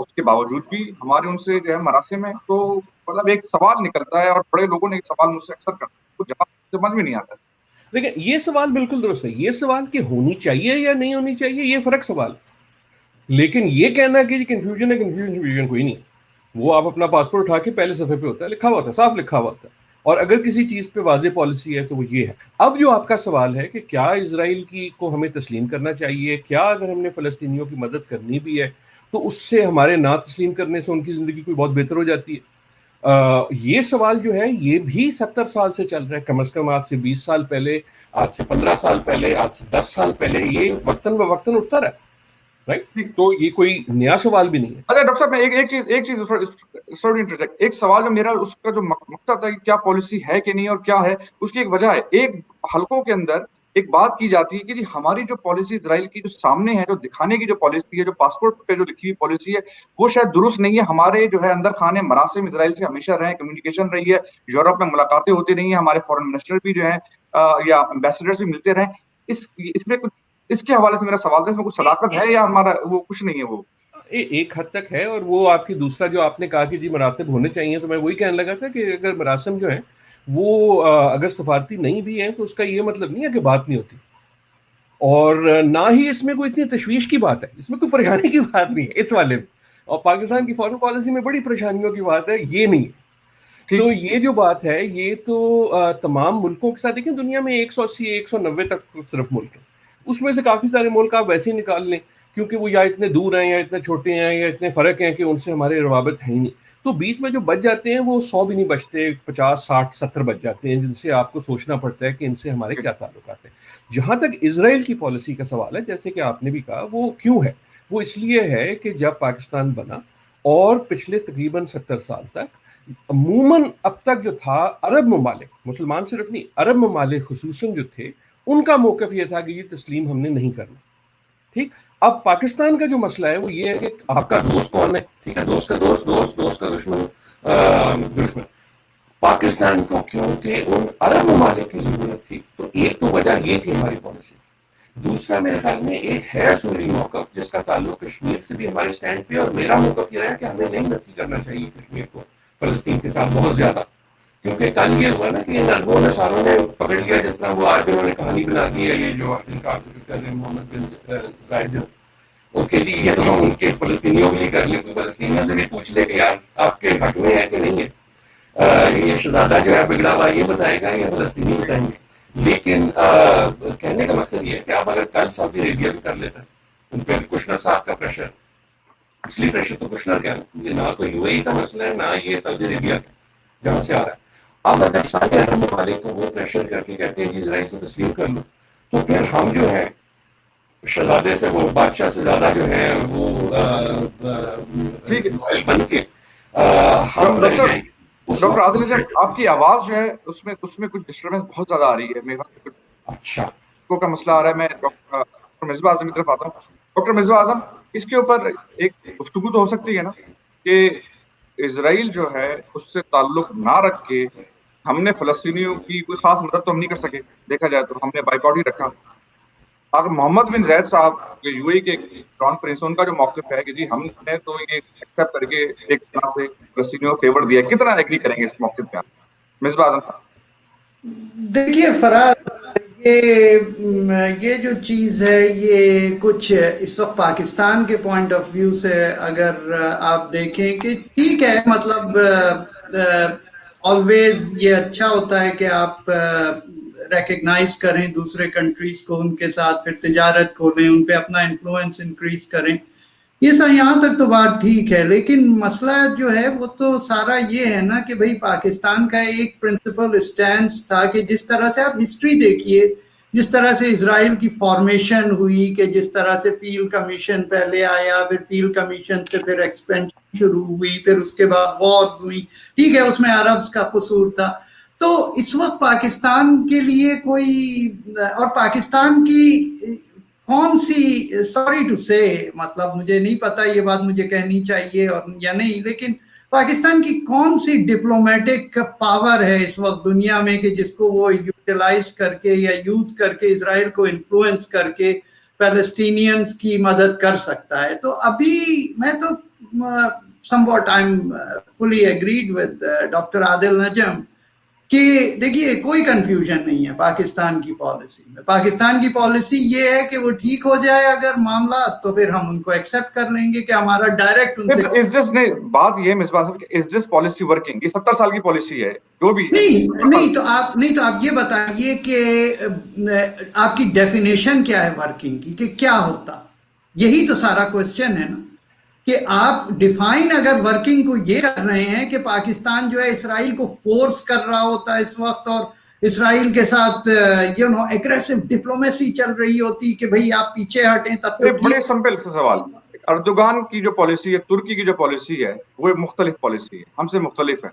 اس کے باوجود بھی ہمارے ان سے جو ہے مراسم ہے. تو مطلب ایک سوال نکلتا ہے اور بڑے لوگوں نے ایک سوال مجھ سے اکثر کرتے ہیں, تو جواب سمجھ میں نہیں آتا. لیکن یہ سوال بالکل درست ہے, یہ سوال کہ ہونی چاہیے یا نہیں ہونی چاہیے یہ فرق سوال, لیکن یہ کہنا کہ کنفیوژن ہے, کنفیوژن کوئی نہیں. وہ آپ اپنا پاسپورٹ اٹھا کے پہلے صفحے پہ ہوتا ہے, لکھا ہوا ہوتا ہے, صاف لکھا ہوا ہوتا ہے, اور اگر کسی چیز پہ واضح پالیسی ہے تو وہ یہ ہے. اب جو آپ کا سوال ہے کہ کیا اسرائیل کو ہمیں تسلیم کرنا چاہیے, کیا اگر ہم نے فلسطینیوں کی مدد کرنی بھی ہے تو اس سے ہمارے نہ تسلیم کرنے سے ان کی زندگی کوئی بہت بہتر ہو جاتی ہے, یہ سوال جو ہے یہ بھی 70 سال سے چل رہا ہے, کم از کم آج سے 20 سال پہلے, آج سے 15 سال پہلے, آج سے 10 سال پہلے, یہ وقتاً بوقتاً اٹھتا رہا, رائٹ. تو یہ کوئی نیا سوال بھی نہیں ہے. اچھا ڈاکٹر صاحب, میں ایک چیز ایک سوال جو میرا, اس کا جو مقصد ہے کہ کیا پالیسی ہے کہ نہیں اور کیا ہے, اس کی ایک وجہ ہے. ایک حلقوں کے اندر ایک بات کی جاتی ہے کہ جی ہماری جو پالیسی اسرائیل کی جو سامنے ہے, جو دکھانے کی جو پالیسی ہے, جو پاسپورٹ پہ جو لکھی ہوئی پالیسی ہے, وہ شاید درست نہیں ہے. ہمارے جو ہے اندر خانے مراسم اسرائیل سے ہمیشہ رہے, کمیونیکیشن رہی ہے, یورپ میں ملاقاتیں ہوتی رہی ہیں, ہمارے فورن منسٹر بھی جو ہیں یا امبیسڈرز بھی ملتے رہے. اس میں کچھ, اس کے حوالے سے میرا سوال تھا, اس میں کچھ صداقت ہے یا ہمارا وہ کچھ نہیں ہے؟ وہ ایک حد تک ہے, اور وہ آپ کی دوسرا جو آپ نے کہا کہ جی مراتب ہونے چاہیے, تو میں وہی کہنے لگا تھا کہ اگر مراسم جو ہیں وہ اگر سفارتی نہیں بھی ہیں تو اس کا یہ مطلب نہیں ہے کہ بات نہیں ہوتی, اور نہ ہی اس میں کوئی اتنی تشویش کی بات ہے, اس میں کوئی پریشانی کی بات نہیں ہے اس والے میں. اور پاکستان کی فارن پالیسی میں بڑی پریشانیوں کی بات ہے, یہ نہیں ہے. تو یہ جو بات ہے یہ تو تمام ملکوں کے ساتھ, دیکھیں دنیا میں 180 190 تک صرف ملک ہیں, اس میں سے کافی سارے ملک آپ ویسے ہی نکال لیں کیونکہ وہ یا اتنے دور ہیں یا اتنے چھوٹے ہیں یا اتنے فرق ہیں کہ ان سے ہمارے روابط ہیں ہی نہیں. تو بیچ میں جو بچ جاتے ہیں وہ 100 بھی نہیں بچتے, 50 60 70 بچ جاتے ہیں جن سے آپ کو سوچنا پڑتا ہے کہ ان سے ہمارے کیا تعلقات ہیں. جہاں تک اسرائیل کی پالیسی کا سوال ہے, جیسے کہ آپ نے بھی کہا, وہ کیوں ہے؟ وہ اس لیے ہے کہ جب پاکستان بنا اور پچھلے تقریباً 70 سال تک عموماً اب تک جو تھا, عرب ممالک, مسلمان صرف نہیں, عرب ممالک خصوصاً جو تھے ان کا موقف یہ تھا کہ یہ تسلیم ہم نے نہیں کرنا. ٹھیک, اب پاکستان کا جو مسئلہ ہے وہ یہ ہے کہ آپ کا دوست کون ہے, ٹھیک ہے, دوست کا دوست دوست, دوست کا دشمن دشمن. پاکستان کو کیونکہ ان عرب ممالک کی ضرورت تھی, تو ایک تو وجہ یہ تھی ہماری پالیسی. دوسرا میرے خیال میں ایک ہے سنی موقف جس کا تعلق کشمیر سے بھی ہمارے سٹینڈ پہ, اور میرا موقف یہ رہا کہ ہمیں نہیں نفی کرنا چاہیے کشمیر کو فلسطین کے ساتھ بہت زیادہ, کیونکہ کل یہ ہوا نا کہ ان اربوں نے سالوں نے پکڑ لیا, جس طرح وہ آج انہوں نے کہانی بنا دی ہے, یہ جو محمد بن زائد ان کے لیے, یہ تو ہم ان کے فلسطینیوں کے لیے کر لیں, فلسطینیوں سے بھی پوچھ لے کہ یار آپ کے حق میں ہے کہ نہیں ہے, یہ شہزادہ جو ہے بگڑا ہوا یہ بتائے گا یا فلسطینی بتائیں گے. لیکن کہنے کا مقصد یہ ہے کہ آپ اگر کل سعودی عربیہ بھی کر لیتے ہیں, ان پہ کشنر صاحب کا پریشر, اصلی پریشر تو کشنر کا ہے, نہ تو یو اے ای کا مسئلہ ہے نہ یہ سعودی عربیہ کا جہاں سے آ رہا ہے. اب اگر سارے عرب ممالک کو وہ پریشر کر کے کہتے ہیں کہ اسرائیل کو تسلیم کر لو, تو پھر ہم جو ہے شہزادے سے وہ بادشاہ سے زیادہ جو ہے وہ بن کے ہم رہ جائیں گے. ڈاکٹر عادل صاحب, آپ کی آواز جو ہے اس میں کچھ ڈسٹربنس بہت زیادہ آ رہی ہے, میرے پاس کچھ اچھا کا مسئلہ آ رہا ہے. میں ڈاکٹر مصباح اعظم کی طرف آتا ہوں. ڈاکٹر مصباح اعظم, اس کے اوپر ایک گفتگو تو ہو سکتی ہے نا کہ اسرائیل جو ہے اس سے تعلق نہ رکھ کے ہم نے فلسطینیوں کی کوئی خاص مدد تو ہم نہیں کر سکے, دیکھا جائے تو ہم نے بائیکاٹ ہی رکھا. اگر محمد بن زید صاحب جو یو اے کے کران پرنس, ان کا جو موقف ہے کہ جی ہم نے تو یہ ایکسپٹ کر کے ایک طرح سے فلسطینیوں کو فیور دیا, کتنا ایگری کریں گے اس موقف پہ آپ؟ مصباح اعظم صاحب. دیکھیے فراز, یہ جو چیز ہے یہ کچھ اس وقت پاکستان کے پوائنٹ آف ویو سے اگر آپ دیکھیں کہ ٹھیک ہے, مطلب آلویز یہ اچھا ہوتا ہے کہ آپ ریکگنائز کریں دوسرے کنٹریز کو, ان کے ساتھ پھر تجارت کھولیں, ان پہ اپنا انفلوئنس انکریز کریں, یہ سب یہاں تک تو بات ٹھیک ہے. لیکن مسئلہ جو ہے وہ تو سارا یہ ہے نا کہ بھئی پاکستان کا ایک پرنسپل اسٹینس تھا کہ جس طرح سے آپ ہسٹری دیکھیے, جس طرح سے اسرائیل کی فارمیشن ہوئی, کہ جس طرح سے پیل کمیشن پہلے آیا, پھر پیل کمیشن سے پھر ایکسپینشن شروع ہوئی, پھر اس کے بعد وارز ہوئی, ٹھیک ہے, اس میں عربز کا قصور تھا. تو اس وقت پاکستان کے لیے کوئی, اور پاکستان کی کون سی, سوری ٹو سے, مطلب مجھے نہیں پتا یہ بات مجھے کہنی چاہیے اور یا نہیں, لیکن پاکستان کی کون سی ڈپلومیٹک پاور ہے اس وقت دنیا میں کہ جس کو وہ یوٹیلائز کر کے یا یوز کر کے اسرائیل کو انفلوئنس کر کے پیلسٹینینز کی مدد کر سکتا ہے؟ تو ابھی میں تو somewhat I'm fully agreed with Dr. Adil Najam کہ دیکھیے کوئی کنفیوژن نہیں ہے پاکستان کی پالیسی میں. پاکستان کی پالیسی یہ ہے کہ وہ ٹھیک ہو جائے اگر معاملات تو پھر ہم ان کو ایکسیپٹ کر لیں گے کہ ہمارا ڈائریکٹ ان سے بات یہ مصباح صاحب کہ از دس پالیسی ورکنگ؟ یہ 70 سال کی پالیسی ہے جو بھی نہیں تو آپ یہ بتائیے کہ آپ کی ڈیفینیشن کیا ہے ورکنگ کی, کہ کیا ہوتا, یہی تو سارا کوشچن ہے نا کہ آپ ڈیفائن اگر ورکنگ کو یہ کر رہے ہیں کہ پاکستان جو ہے اسرائیل کو فورس کر رہا ہوتا ہے اس وقت اور اسرائیل کے ساتھ ایگریسو ڈپلومیسی چل رہی ہوتی کہ بھئی آپ پیچھے ہٹیں تب تو بڑے سمپل سے سوال. اردوغان کی جو پالیسی ہے, ترکی کی جو پالیسی ہے, وہ مختلف پالیسی ہے, ہم سے مختلف ہے.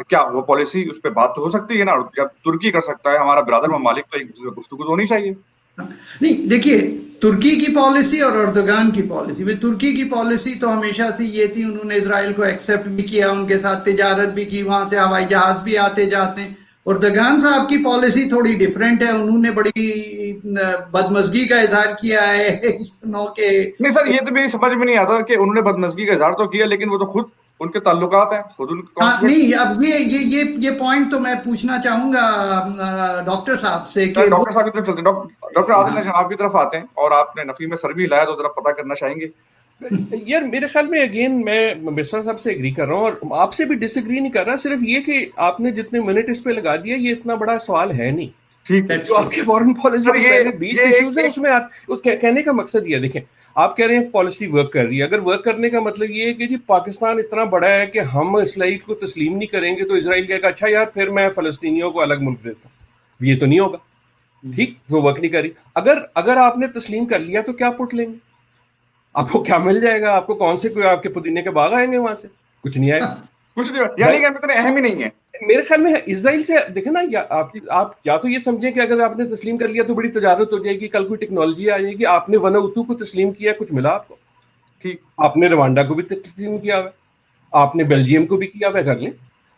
کیا وہ پالیسی اس پہ بات تو ہو سکتی ہے نا؟ جب ترکی کر سکتا ہے, ہمارا برادر ممالک تو ایک دوسرے کو گفتگو ہونی چاہیے. نہیں دیکھیے ترکی کی پالیسی اور اردوغان کی پالیسی, ترکی کی پالیسی تو ہمیشہ سے یہ تھی, انہوں نے اسرائیل کو ایکسیپٹ بھی کیا, ان کے ساتھ تجارت بھی کی, وہاں سے ہوائی جہاز بھی آتے جاتے ہیں. اردوغان صاحب کی پالیسی تھوڑی ڈیفرنٹ ہے, انہوں نے بڑی بدمزگی کا اظہار کیا ہے نہیں سر, یہ تو میری سمجھ میں نہیں آتا کہ انہوں نے بدمزگی کا اظہار تو کیا, لیکن وہ تو خود ان کے تعلقات ہیں, خود ان کے نہیں. اب یہ پوائنٹ تو میں پوچھنا چاہوں گا ڈاکٹر صاحب سے کہ ڈاکٹر صاحب کی طرف چلتے ہیں. ڈاکٹر عادل نجم آپ کی طرف آتے ہیں اور آپ نے نفی میں سر بھی لایا, تو ذرا پتہ کرنا چاہیں گے. یار میرے خیال میں اگین میں مرسا صاحب سے ایگری کر رہا ہوں اور آپ سے بھی ڈس ایگری نہیں کر رہا, صرف یہ کہ آپ نے جتنے منٹ اس پہ لگا دیا یہ اتنا بڑا سوال ہے نہیں. ٹھیک ہے, جو آپ کے فورن پالیسی کے پہلے 20 ایشوز ہیں اس میں کہنے کا مقصد یہ دیکھیں, آپ کہہ رہے ہیں پالیسی ورک کر رہی ہے. اگر ورک کرنے کا مطلب یہ ہے کہ جی پاکستان اتنا بڑا ہے کہ ہم اسرائیل کو تسلیم نہیں کریں گے تو اسرائیل کہے گا اچھا یار پھر میں فلسطینیوں کو الگ ملک دیتا ہوں, یہ تو نہیں ہوگا. ٹھیک, وہ ورک نہیں کر رہی. اگر آپ نے تسلیم کر لیا تو کیا پٹ لیں گے, آپ کو کیا مل جائے گا؟ آپ کو کون سے کوئی آپ کے پودینے کے باغ آئیں گے وہاں سے؟ کچھ نہیں آئے گا, کچھ نہیں, یعنی کہ اتنے اہم ہی نہیں ہے. میرے خیال میں اسرائیل سے دیکھیں نا, آپ یا تو یہ سمجھیں کہ اگر آپ نے تسلیم کر لیا تو بڑی تجارت ہو جائے گی, کل کوئی ٹیکنالوجی آ جائے گی. آپ نے ونوتو کو تسلیم کیا, کچھ ملا آپ کو؟ ٹھیک, آپ نے روانڈا کو بھی تسلیم کیا ہوا, آپ نے بیلجیم کو بھی کیا ہوا, کر لیں.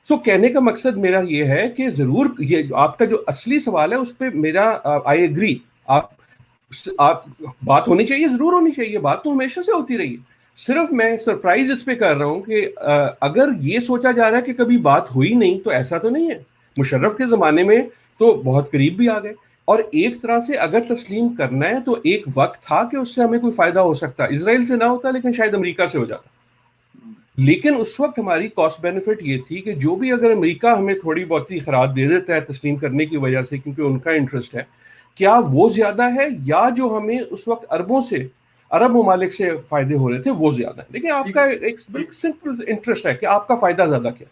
سو کہنے کا مقصد میرا یہ ہے کہ ضرور یہ آپ کا جو اصلی سوال ہے اس پہ میرا آئی ایگری, آپ بات ہونی چاہیے, ضرور ہونی چاہیے, بات تو ہمیشہ سے ہوتی رہی ہے. صرف میں سرپرائز اس پہ کر رہا ہوں کہ اگر یہ سوچا جا رہا ہے کہ کبھی بات ہوئی نہیں تو ایسا تو نہیں ہے. مشرف کے زمانے میں تو بہت قریب بھی آ گئے, اور ایک طرح سے اگر تسلیم کرنا ہے تو ایک وقت تھا کہ اس سے ہمیں کوئی فائدہ ہو سکتا, اسرائیل سے نہ ہوتا لیکن شاید امریکہ سے ہو جاتا. لیکن اس وقت ہماری کاسٹ بینیفٹ یہ تھی کہ جو بھی اگر امریکہ ہمیں تھوڑی بہت ہی خراج دے دیتا ہے تسلیم کرنے کی وجہ سے کیونکہ ان کا انٹرسٹ ہے, کیا وہ زیادہ ہے یا جو ہمیں اس وقت عرب ممالک سے فائدے ہو رہے تھے وہ زیادہ ہے؟ دیکھیں آپ کا ایک سمپل انٹرسٹ ہے کہ آپ کا فائدہ زیادہ کیا.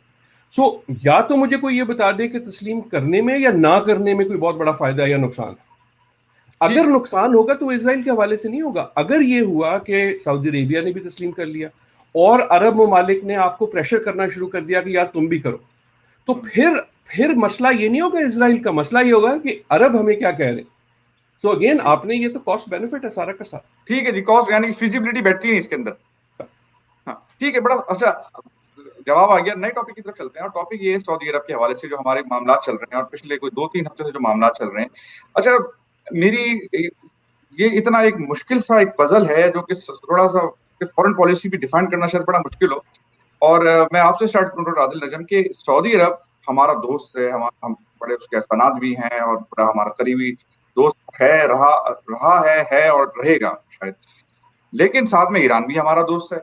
سو یا تو مجھے کوئی یہ بتا دے کہ تسلیم کرنے میں یا نہ کرنے میں کوئی بہت بڑا فائدہ ہے یا نقصان ہے. اگر نقصان ہوگا تو اسرائیل کے حوالے سے نہیں ہوگا. اگر یہ ہوا کہ سعودی عربیہ نے بھی تسلیم کر لیا اور عرب ممالک نے آپ کو پریشر کرنا شروع کر دیا کہ یار تم بھی کرو, تو پھر مسئلہ یہ نہیں ہوگا اسرائیل کا, مسئلہ یہ ہوگا کہ عرب ہمیں کیا کہہ رہے ہیں. سو اگین آپ نے یہ تو کاسٹ بینیفٹ ہے سارا کا سارا. ٹھیک ہے جی, کاسٹ یعنی فیزیبلٹی بیٹھتی ہے اس کے اندر. ہاں ٹھیک ہے, بڑا اچھا جواب آ گیا. نئے ٹاپک کی طرف چلتے ہیں, اور ٹاپک یہ ہے سعودی عرب کے حوالے سے جو ہمارے معاملات چل رہے ہیں اور پچھلے کوئی 2-3 ہفتے سے جو معاملات چل رہے ہیں. اچھا میری یہ اتنا ایک مشکل سا ایک پزل ہے جو کہ تھوڑا سا فورن پالیسی بھی ڈیفائن کرنا شاید بڑا مشکل ہو, اور میں آپ سے اسٹارٹ کروں ڈاکٹر عادل نجم کہ سعودی عرب ہمارا دوست ہے, ہم بڑے اس کے احسانات بھی ہیں اور بڑا ہمارا قریبی دوست ہے, رہا ہے اور رہے گا شاید. لیکن ساتھ میں ایران بھی ہمارا دوست ہے,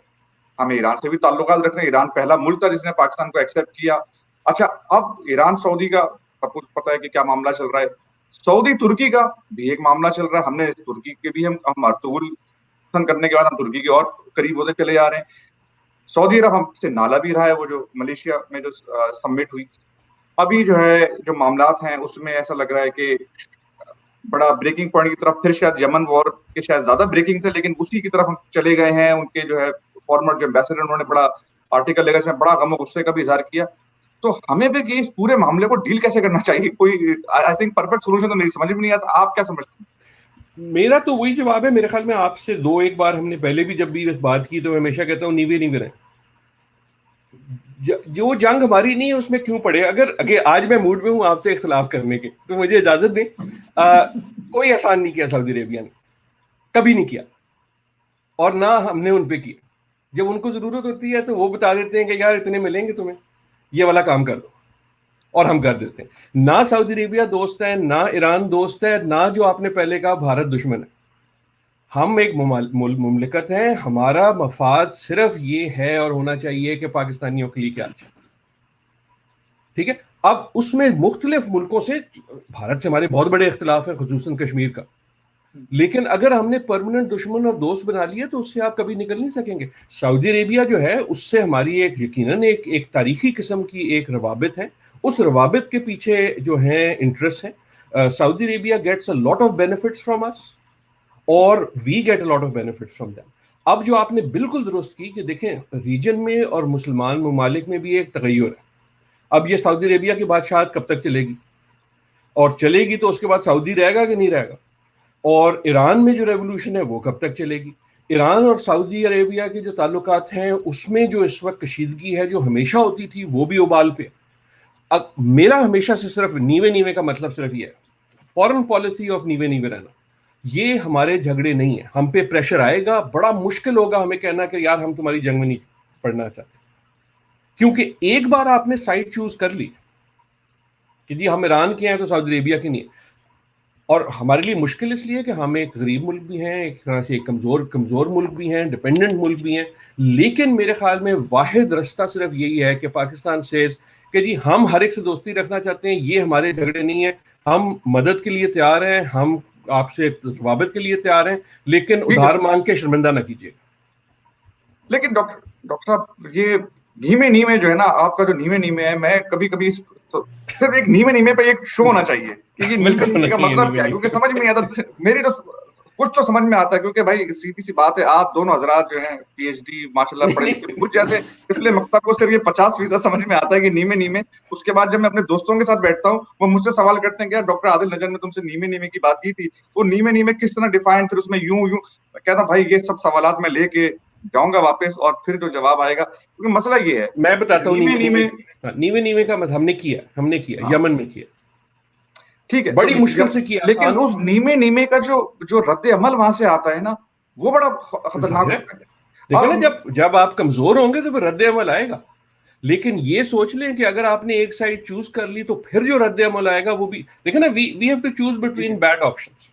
ہمیں ایران سے بھی تعلقات رکھنے. ایران پہلا ملک تھا جس نے پاکستان کو ایکسیپٹ کیا. اچھا اب ایران سعودی کا سب کچھ پتہ ہے کہ کیا معاملہ چل رہا ہے. سعودی ترکی کا بھی ایک معاملہ چل رہا ہے. ہم نے ترکی کے بھی ہم ارطغرل پسند کرنے کے بعد ہم ترکی کے اور قریب ہوتے چلے جا رہے ہیں. سعودی عرب ہم سے نالا بھی رہا ہے, وہ جو ملیشیا میں جو سمٹ ہوئی. ابھی جو ہے جو معاملات ہیں اس میں ایسا لگ رہا ہے کہ بڑا بریکنگ پوائنٹ کی طرف, پھر شاید یمن وار کے شاید زیادہ بریکنگ تھے لیکن اسی کی طرف ہم چلے گئے ہیں. ان کے جو ہے فارمر جو ایمبیسڈر انہوں نے بڑا آرٹیکل لگا, اس میں بڑا غم و غصے کا بھی اظہار کیا. تو ہمیں بھی اس پورے معاملے کو ڈیل کیسے کرنا چاہیے؟ کوئی آئی تھنک پرفیکٹ سولوشن تو میری سمجھ میں نہیں آتا. آپ کیا سمجھتے ہیں؟ میرا تو وہی جواب ہے. میرے خیال میں آپ سے ایک بار ہم نے پہلے بھی جب بھی بات کی تو میں ہمیشہ کہتا ہوں نیوے رہیں. جو جنگ ہماری نہیں ہے اس میں کیوں پڑے؟ اگر آج میں موڈ میں ہوں آپ سے اختلاف کرنے کے تو مجھے اجازت دیں. کوئی احسان نہیں کیا سعودی عربیہ نے, کبھی نہیں کیا, اور نہ ہم نے ان پہ کیا. جب ان کو ضرورت ہوتی ہے تو وہ بتا دیتے ہیں کہ یار اتنے ملیں گے تمہیں، یہ والا کام کر دو، اور ہم کر دیتے ہیں. نہ سعودی عربیہ دوست ہے، نہ ایران دوست ہے، نہ جو آپ نے پہلے کہا بھارت دشمن ہے. ہم ایک مملکت ہیں، ہمارا مفاد صرف یہ ہے اور ہونا چاہیے کہ پاکستانیوں کے لیے کیا اچھا. ٹھیک ہے، اب اس میں مختلف ملکوں سے بھارت سے ہمارے بہت بڑے اختلاف ہیں، خصوصاً کشمیر کا، لیکن اگر ہم نے پرماننٹ دشمن اور دوست بنا لیا تو اس سے آپ کبھی نکل نہیں سکیں گے. سعودی عربیہ جو ہے اس سے ہماری ایک یقیناً ایک تاریخی قسم کی ایک روابط ہے. اس روابط کے پیچھے جو ہیں انٹرسٹ ہیں. Saudi Arabia gets a lot of benefits from us اور we get a lot of benefits from them. اب جو آپ نے بالکل درست کی کہ دیکھیں ریجن میں اور مسلمان ممالک میں بھی ایک تغیر ہے. اب یہ سعودی عربیہ کی بادشاہت کب تک چلے گی، اور چلے گی تو اس کے بعد سعودی رہے گا کہ نہیں رہے گا، اور ایران میں جو ریولوشن ہے وہ کب تک چلے گی. ایران اور سعودی عربیہ کے جو تعلقات ہیں اس میں جو اس وقت کشیدگی ہے جو ہمیشہ ہوتی تھی وہ بھی ابال پہ. اب میرا ہمیشہ سے صرف نیوے نیوے کا مطلب صرف یہ ہے، فورن پالیسی آف نیوے نیوے رہنا. یہ ہمارے جھگڑے نہیں ہیں، ہم پہ پریشر آئے گا، بڑا مشکل ہوگا ہمیں کہنا کہ یار ہم تمہاری جنگ میں نہیں پڑھنا چاہتے، کیونکہ ایک بار آپ نے سائڈ چوز کر لی کہ جی ہم ایران کے ہیں تو سعودی عربیہ کے نہیں. اور ہمارے لیے مشکل اس لیے کہ ہم ایک غریب ملک بھی ہیں، ایک طرح سے ایک کمزور ملک بھی ہیں، ڈیپینڈنٹ ملک بھی ہیں. لیکن میرے خیال میں واحد رستہ صرف یہی ہے کہ پاکستان سیز کہ جی ہم ہر ایک سے دوستی رکھنا چاہتے ہیں، یہ ہمارے جھگڑے نہیں ہیں، ہم مدد کے لیے تیار ہیں، ہم آپ سے روابط کے لیے تیار ہیں، لیکن ادھار مانگ کے شرمندہ نہ کیجیے. لیکن ڈاکٹر صاحب یہ نیمے نیمے جو ہے نا، آپ کا جو نیمے نیمے ہے، میں کبھی کبھی صرف ایک نیمے نیمے پہ ایک شو ہونا چاہیے کہ یہ نیمے نیمے کا مطلب کیا ہے، کیونکہ سمجھ میں نہیں آتا. میری کچھ تو سمجھ میں آتا ہے، کیونکہ بھائی سیدھی سی بات ہے، آپ دونوں حضرات جو ہیں پی ایچ ڈی ماشاء اللہ پڑھے لکھے، مجھ جیسے پچھلے مکتب کو صرف یہ 50% سمجھ میں آتا ہے کہ نیمے نیمے. اس کے بعد جب میں اپنے دوستوں کے ساتھ بیٹھتا ہوں وہ مجھ سے سوال کرتے ہیں کہ ڈاکٹر عادل نجم نے تم سے نیمے نیمے کی بات کی تھی، وہ نیمے نیمے کس طرح ڈیفائن، پھر اس میں یوں کہتا ہوں بھائی یہ سب سوالات میں لے کے جاؤں گا واپس اور پھر جو جواب آئے گا، کیونکہ مسئلہ یہ ہے. میں بتاتا ہوں نیمے نیمے کا مطلب ہم نے کیا یمن میں کیا، ٹھیک ہے، بڑی مشکل سے کیا، لیکن اس نیمے نیمے کا جو رد عمل وہاں سے آتا ہے نا وہ بڑا خطرناک ہے. دیکھیں نا جب آپ کمزور ہوں گے تو پھر رد عمل آئے گا. لیکن یہ سوچ لیں کہ اگر آپ نے ایک سائڈ چوز کر لی تو پھر جو رد عمل آئے گا وہ بھی دیکھیں نا، we have to choose between bad options.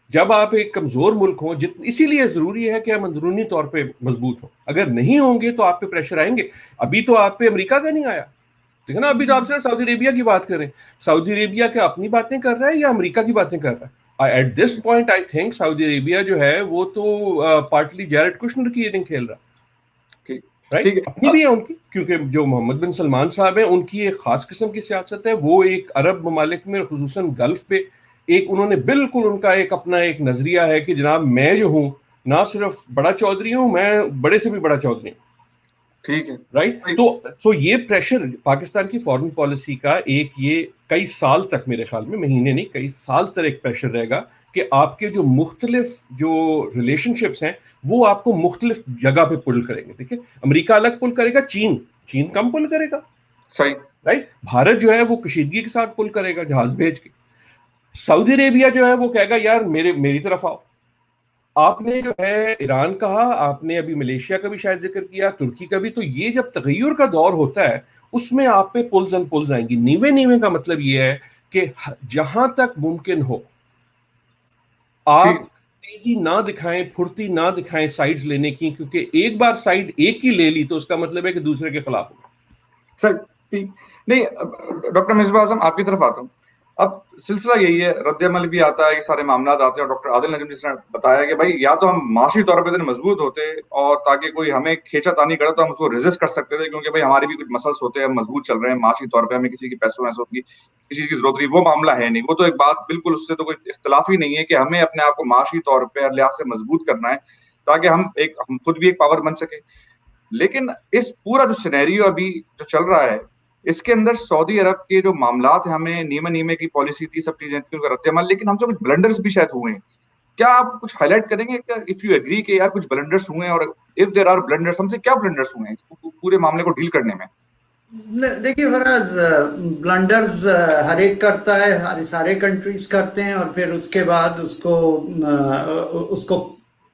جب آپ ایک کمزور ملک ہوں، اسی لیے ضروری ہے کہ ہم اندرونی طور پہ مضبوط ہوں. اگر نہیں ہوں گے تو آپ پہ پریشر آئیں گے. ابھی تو آپ پہ امریکہ کا نہیں آیا، دیکھیں نا، ابھی تو آپ صرف سعودی عربیہ کی بات کریں. سعودی عربیہ کیا اپنی باتیں کر رہا ہے یا امریکہ کی باتیں کر رہا ہے؟ At this point I think Saudi Arabia جو ہے وہ تو پارٹلی جیرڈ کشنر کی اننگ کھیل رہا ہے. رائٹ، اپنی بھی ہے ان کی، کیونکہ جو محمد بن سلمان صاحب ہیں ان کی ایک خاص قسم کی سیاست ہے. وہ ایک عرب ممالک میں خصوصاً گلف پہ ایک انہوں نے بالکل ان کا ایک اپنا ایک نظریہ ہے کہ جناب میں جو ہوں نہ صرف بڑا چودھری ہوں، میں بڑے سے بھی بڑا چودھری ہوں. ٹھیک ہے، رائٹ. تو یہ پریشر پاکستان کی فارن پالیسی کا ایک یہ کئی سال تک، میرے خیال میں مہینے نہیں کئی سال تک ایک پریشر رہے گا کہ آپ کے جو مختلف جو ریلیشن شپس ہیں وہ آپ کو مختلف جگہ پہ پل کریں گے. دیکھیں امریکہ الگ پل کرے گا، چین کم پل کرے گا. صحیح. رائٹ. بھارت جو ہے وہ کشیدگی کے ساتھ پل کرے گا جہاز بھیج کے. سعودی عربیہ جو ہے وہ کہے گا یار میری طرف آؤ. آپ نے جو ہے ایران کہا، آپ نے ابھی ملیشیا کا بھی شاید ذکر کیا، ترکی کا بھی. تو یہ جب تغیر کا دور ہوتا ہے اس میں آپ پہ پلز اینڈ پلز آئیں گی. نیوے نیوے کا مطلب یہ ہے کہ جہاں تک ممکن ہو آپ تیزی نہ دکھائیں، پھرتی نہ دکھائیں سائیڈز لینے کی، کیونکہ ایک بار سائیڈ ایک ہی لے لی تو اس کا مطلب ہے کہ دوسرے کے خلاف ہو. سر ٹھیک نہیں، ڈاکٹر مصباح اعظم آپ کی طرف آتا ہوں. اب سلسلہ یہی ہے، رد عمل بھی آتا ہے، یہ سارے معاملات آتے ہیں. اور ڈاکٹر عادل نجم جس نے بتایا کہ بھائی یا تو ہم معاشی طور پہ مضبوط ہوتے اور تاکہ کوئی ہمیں کھینچا تانی کرے تو ہم اس کو ریزسٹ کر سکتے تھے، کیونکہ بھائی ہمارے بھی کچھ مسلس ہوتے ہیں، ہم مضبوط چل رہے ہیں معاشی طور پہ، ہمیں کسی کی پیسوں ویسوں کی کسی چیز کی ضرورت نہیں. وہ معاملہ ہے نہیں، وہ تو ایک بات بالکل اس سے تو کوئی اختلاف ہی نہیں ہے کہ ہمیں اپنے آپ کو معاشی طور پہ ہر لحاظ سے مضبوط کرنا ہے تاکہ ہم خود بھی ایک پاور بن سکے. لیکن اس پورا جو سینیریو ابھی جو چل رہا ہے اس کے اندر سعودی عرب کے جو معاملات ہیں، ہمیں نیمے نیمے کی پالیسی تھی، سب چیزیں تھیں، ان کا رد عمل، لیکن ہم سے کچھ بلنڈرز بھی شاید ہوئے ہیں. کیا آپ کچھ ہائی لائٹ کریں گے کہ اف یو ایگری کہ یار کچھ بلنڈرز ہوئے ہیں، اور اف دیر آر بلنڈرز ہم سے کیا بلنڈرز ہوئے ہیں پورے معاملے کو ڈیل کرنے میں؟ دیکھیے فراز، بلنڈرز ہر ایک کرتا ہے، سارے کنٹریز کرتے ہیں، اور پھر اس کے بعد اس کو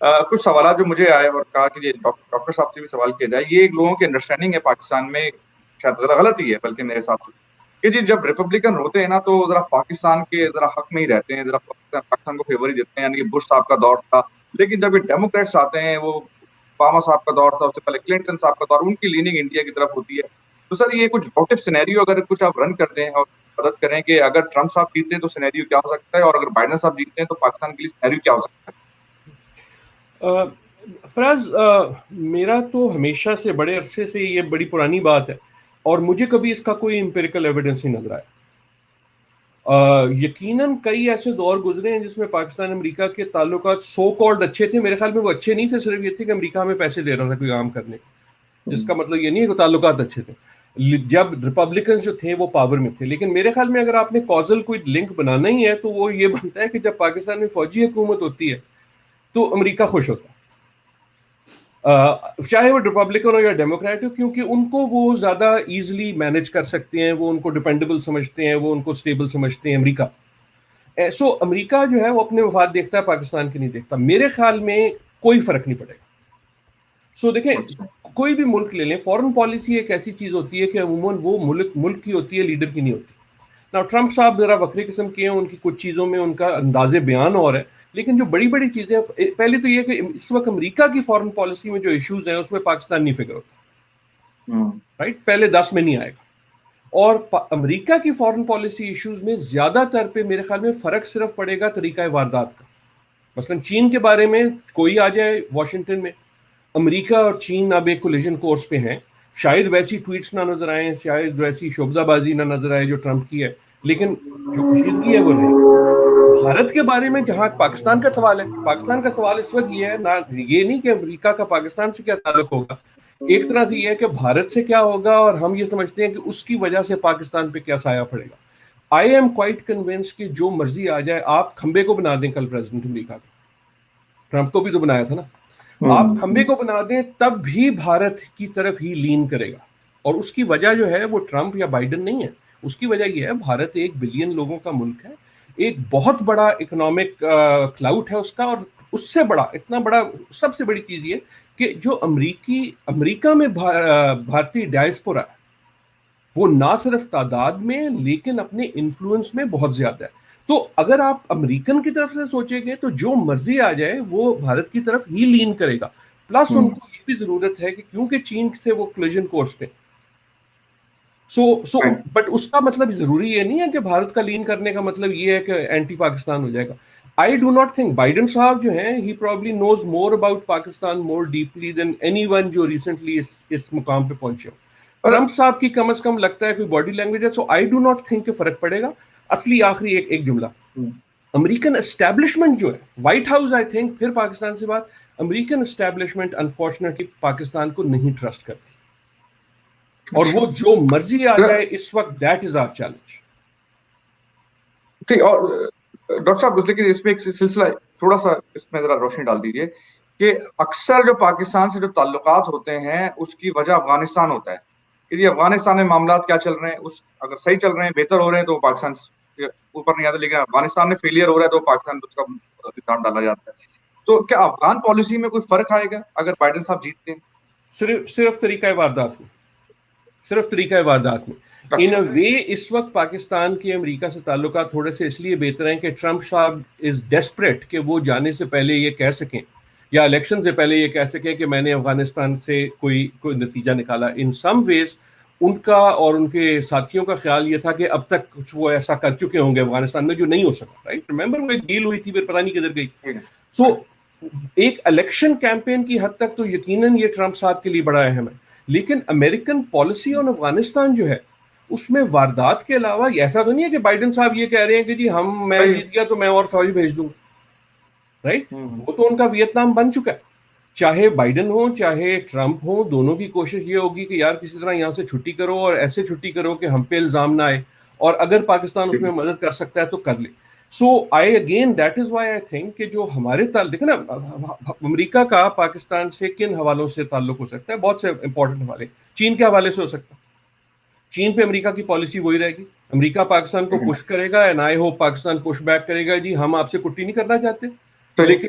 کچھ سوالات جو مجھے آئے اور کہا کہ یہ ڈاکٹر صاحب سے بھی سوال کیا جائے. یہ لوگوں کی انڈرسٹینڈنگ ہے پاکستان میں, شاید غلط ہی ہے بلکہ میرے حساب سے, کہ جی جب ریپبلکن ہوتے ہیں نا تو ذرا پاکستان کے ذرا حق میں ہی رہتے ہیں, ذرا پاکستان کو فیور ہی دیتے ہیں. یعنی کہ بش صاحب کا دور تھا, لیکن جب یہ ڈیموکریٹس آتے ہیں, وہ اوباما صاحب کا دور تھا, اس سے پہلے کلنٹن صاحب کا دور, ان کی لیننگ انڈیا کی طرف ہوتی ہے. تو سر یہ کچھ واٹ اف سینیریو اگر کچھ آپ رن کر دیں اور مدد کریں کہ اگر ٹرمپ صاحب جیتے ہیں تو سینیریو کیا ہو سکتا ہے, اور اگر بائیڈن صاحب جیتے ہیں تو پاکستان کے لیے سینیریو کیا ہو سکتا ہے. فراز, میرا تو ہمیشہ سے بڑے عرصے سے یہ بڑی پرانی بات ہے اور مجھے کبھی اس کا کوئی امپیریکل ایویڈنس نہیں نظر آیا. یقیناً کئی ایسے دور گزرے ہیں جس میں پاکستان امریکہ کے تعلقات سو کالڈ اچھے تھے. میرے خیال میں وہ اچھے نہیں تھے, صرف یہ تھے کہ امریکہ ہمیں پیسے دے رہا تھا کوئی کام کرنے, جس کا مطلب یہ نہیں ہے کہ تعلقات اچھے تھے جب ریپبلکنز جو تھے وہ پاور میں تھے. لیکن میرے خیال میں اگر آپ نے کازل کوئی لنک بنانا ہی ہے تو وہ یہ بنتا ہے کہ جب پاکستان میں فوجی حکومت ہوتی ہے تو امریکہ خوش ہوتا ہے, چاہے وہ ریپبلکن ہو یا ڈیموکریٹ ہو, کیونکہ ان کو وہ زیادہ ایزلی مینج کر سکتے ہیں, وہ ان کو ڈیپینڈیبل سمجھتے ہیں, وہ ان کو اسٹیبل سمجھتے ہیں امریکہ. سو امریکہ جو ہے وہ اپنے مفاد دیکھتا ہے, پاکستان کی نہیں دیکھتا. میرے خیال میں کوئی فرق نہیں پڑے گا. سو دیکھیں, کوئی بھی ملک لے لیں, فورن پالیسی ایک ایسی چیز ہوتی ہے کہ عموماً وہ ملک کی ہوتی ہے, لیڈر کی نہیں ہوتی. نا ٹرمپ صاحب ذرا وکری قسم کے ہیں, ان کی کچھ چیزوں میں ان کا انداز بیان اور ہے, لیکن جو بڑی بڑی چیزیں, پہلے تو یہ کہ اس وقت امریکہ کی فورن پالیسی میں جو ایشوز ہیں اس میں پاکستان نہیں فگر ہوتا, رائٹ, پہلے 10 میں نہیں آئے گا. اور امریکہ کی فورن پالیسی ایشوز میں زیادہ تر پہ میرے خیال میں فرق صرف پڑے گا طریقہ واردات کا. مثلا چین کے بارے میں کوئی آ جائے واشنگٹن میں, امریکہ اور چین اب ایک کولیجن کورس پہ ہیں, شاید ویسی ٹویٹس نہ نظر آئیں, شاید ویسی شوبدہ بازی نہ نظر آئے جو ٹرمپ کی ہے, لیکن جو کشیدگی ہے وہ نہیں. بھارت کے بارے میں جہاں پاکستان کا سوال ہے, پاکستان کا سوال اس وقت یہ ہے نہ, یہ نہیں کہ امریکہ کا پاکستان سے کیا تعلق ہوگا, ایک طرح سے یہ ہے کہ بھارت سے کیا ہوگا, اور ہم یہ سمجھتے ہیں کہ اس کی وجہ سے پاکستان پہ کیا سایہ پڑے گا. آئی ایم کوائٹ کنونس کہ جو مرضی آ جائے, آپ کھمبے کو بنا دیں کل پریزیڈنٹ امریکہ کا, ٹرمپ کو بھی تو بنایا تھا نا, آپ کھمبے کو بنا دیں تب بھی بھارت کی طرف ہی لین کرے گا. اور اس کی وجہ جو ہے وہ ٹرمپ یا بائیڈن نہیں ہے, اس کی وجہ یہ ہے بھارت 1 بلین لوگوں کا ملک ہے, ایک بہت بڑا اکنامک کلاؤٹ ہے اس کا, اور اس سے بڑا, اتنا بڑا, سب سے بڑی چیز یہ کہ جو امریکہ میں بھارتی ڈائسپورا ہے وہ نہ صرف تعداد میں لیکن اپنے انفلوئنس میں بہت زیادہ ہے. تو اگر آپ امریکن کی طرف سے سوچیں گے تو جو مرضی آ جائے وہ بھارت کی طرف ہی لین کرے گا. پلس ان کو یہ بھی ضرورت ہے کہ کیونکہ چین سے وہ کولیجن کورس پہ, بٹ اس کا مطلب ضروری یہ نہیں ہے کہ بھارت کا لین کرنے کا مطلب یہ ہے کہ اینٹی پاکستان ہو جائے گا. I do not think Biden صاحب جو ہیں he probably knows more about Pakistan more deeply than anyone جو recently اس مقام پہ پہنچے ہو. ٹرمپ صاحب کی کم از کم لگتا ہے کوئی باڈی لینگویج ہے, so I do not think کہ فرق پڑے گا. اصلی آخری ایک جملہ, امریکن اسٹیبلشمنٹ جو ہے, وائٹ ہاؤس آئی تھنک, پھر پاکستان سے بات, امریکن اسٹیبلشمنٹ انفارچونیٹلی پاکستان کو نہیں ٹرسٹ کرتی, اور وہ جو مرضی آ جائے اس وقت, دیٹ از آور چیلنج. ٹھیک, اور ڈاکٹر صاحب لیکن اس میں ایک سلسلہ تھوڑا سا اس میں ذرا روشنی ڈال دیجیے کہ اکثر جو پاکستان سے جو تعلقات ہوتے ہیں اس کی وجہ افغانستان ہوتا ہے کہ یہ افغانستان میں معاملات کیا چل رہے ہیں, اس اگر صحیح چل رہے ہیں, بہتر ہو رہے ہیں تو پاکستان اوپر نہیں آتا, لیکن افغانستان میں فیلئر ہو رہا ہے تو پاکستان اس کا الزام ڈالا جاتا ہے. تو کیا افغان پالیسی میں کوئی فرق آئے گا اگر بائیڈن صاحب جیتتے ہیں؟ صرف طریقہ واردات میں, صرف طریقہ واردات میں. ان اے وے اس وقت پاکستان کے امریکہ سے تعلقات تھوڑے سے اس لیے بہتر ہیں کہ ٹرمپ صاحب از ڈیسپریٹ کہ وہ جانے سے پہلے یہ کہہ سکیں یا الیکشن سے پہلے یہ کہہ سکیں کہ میں نے افغانستان سے کوئی نتیجہ نکالا. ان سم ویز ان کا اور ان کے ساتھیوں کا خیال یہ تھا کہ اب تک کچھ وہ ایسا کر چکے ہوں گے افغانستان میں جو نہیں ہو سکا, رائٹ, ریمبر وہ ایک ڈیل ہوئی تھی پھر پتہ نہیں کدھر گئی. سو ایک الیکشن کیمپین کی حد تک تو یقیناً یہ ٹرمپ صاحب کے لیے بڑا اہم ہے, لیکن امریکن پالیسی آن افغانستان جو ہے اس میں واردات کے علاوہ ایسا تو نہیں ہے کہ بائیڈن صاحب یہ کہہ رہے ہیں کہ جی میں جیت گیا تو میں اور فوج بھیج دوں, رائٹ. وہ تو ان کا ویتنام بن چکا ہے, چاہے بائیڈن ہو چاہے ٹرمپ ہو, دونوں کی کوشش یہ ہوگی کہ یار کسی طرح یہاں سے چھٹی کرو اور ایسے چھٹی کرو کہ ہم پہ الزام نہ آئے, اور اگر پاکستان اس میں مدد کر سکتا ہے تو کر لے. So I again that is why I think کہ جو ہمارے دیکھیں نا امریکہ کا پاکستان سے کن حوالوں سے تعلق ہو سکتا ہے, بہت سے امپورٹنٹ حوالے, چین کے حوالے سے ہو سکتا ہے, چین پہ امریکہ کی پالیسی وہی رہے گی, امریکہ پاکستان کو پش کرے گا, and I hope Pakistan push back کرے گا, جی ہم آپ سے کٹی نہیں کرنا چاہتے, لیکن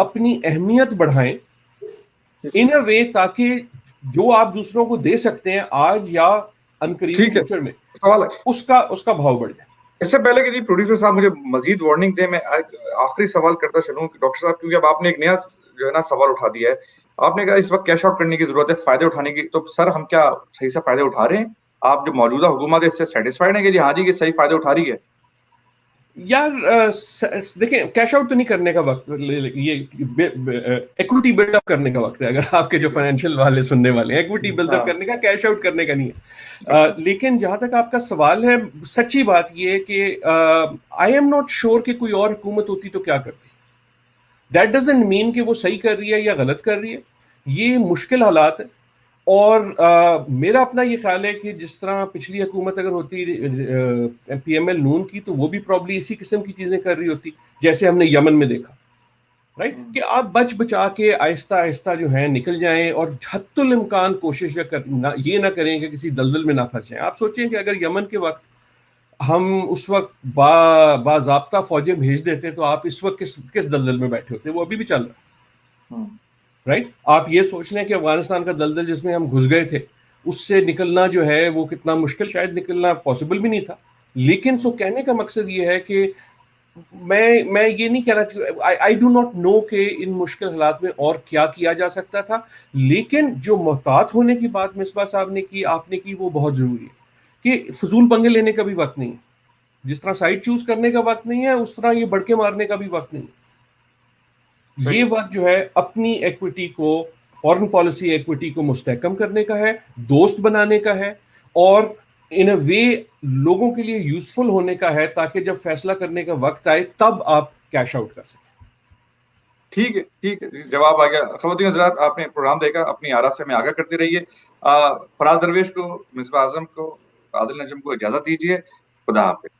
اپنی اہمیت بڑھائیں ان اے وے تاکہ جو آپ دوسروں کو دے سکتے ہیں آج یا انقریبی ٹھیک ہے، فیوچر میں سوال ہے اس کا بھاؤ بڑھ جائے. اس سے پہلے کہ جی پروڈیوسر صاحب مجھے مزید وارننگ دیں، میں آخری سوال کرتا چلوں کہ ڈاکٹر صاحب کیونکہ اب آپ نے ایک نیا جو ہے نا سوال اٹھا دیا ہے، آپ نے کہا اس وقت کیش آؤٹ کرنے کی ضرورت ہے، فائدے اٹھانے کی. تو سر ہم کیا صحیح سے فائدے اٹھا رہے ہیں؟ آپ جو موجودہ حکومت ہے اس سے سیٹسفائڈ ہیں کہ جی ہاں جی یہ صحیح فائدے اٹھا رہی ہے؟ یار دیکھیں کیش آؤٹ تو نہیں کرنے کا وقت، یہ ایکوٹی بلڈ اپ کرنے کا وقت ہے. اگر آپ کے جو فائنینشیل والے سننے والے ہیں، ایکوٹی بلڈ اپ کرنے کا، کیش آؤٹ کرنے کا نہیں ہے. لیکن جہاں تک آپ کا سوال ہے، سچی بات یہ ہے کہ آئی ایم ناٹ شیور کہ کوئی اور حکومت ہوتی تو کیا کرتی. دیٹ ڈزنٹ مین کہ وہ صحیح کر رہی ہے یا غلط کر رہی ہے. یہ مشکل حالات ہے، اور میرا اپنا یہ خیال ہے کہ جس طرح پچھلی حکومت اگر ہوتی پی ایم ایل نون کی، تو وہ بھی پرابلی اسی قسم کی چیزیں کر رہی ہوتی جیسے ہم نے یمن میں دیکھا، رائٹ؟ کہ آپ بچ بچا کے آہستہ آہستہ جو ہیں نکل جائیں، اور حت الامکان کوشش یہ نہ کریں کہ کسی دلدل میں نہ پھنس جائیں. آپ سوچیں کہ اگر یمن کے وقت ہم اس وقت باضابطہ فوجیں بھیج دیتے تو آپ اس وقت کس دلدل میں بیٹھے ہوتے؟ وہ ابھی بھی چل رہا ہے، رائٹ؟ آپ یہ سوچ لیں کہ افغانستان کا دلدل جس میں ہم گھس گئے تھے، اس سے نکلنا جو ہے وہ کتنا مشکل، شاید نکلنا پاسبل بھی نہیں تھا. لیکن سو کہنے کا مقصد یہ ہے کہ میں یہ نہیں کہہ رہا، آئی ڈو ناٹ نو کہ ان مشکل حالات میں اور کیا کیا جا سکتا تھا. لیکن جو محتاط ہونے کی بات مصباح صاحب نے کی، آپ نے کی، وہ بہت ضروری ہے کہ فضول پنگے لینے کا بھی وقت نہیں ہے. جس طرح سائٹ چوز کرنے کا وقت نہیں ہے، اس طرح یہ بڑکے مارنے کا بھی وقت نہیں ہے. یہ وقت جو ہے اپنی ایکوٹی کو، فورن پالیسی ایکوٹی کو مستحکم کرنے کا ہے، دوست بنانے کا ہے، اور ان اے وے لوگوں کے لیے یوزفل ہونے کا ہے تاکہ جب فیصلہ کرنے کا وقت آئے تب آپ کیش آؤٹ کر سکیں. ٹھیک ہے، ٹھیک ہے، جواب آ گیا. خواتین حضرات، آپ نے پروگرام دیکھا، اپنی آرا سے ہمیں آگاہ کرتے رہیے. فراز درویش کو، مصباح اعظم کو، عادل نجم کو اجازت دیجیے. خدا حافظ.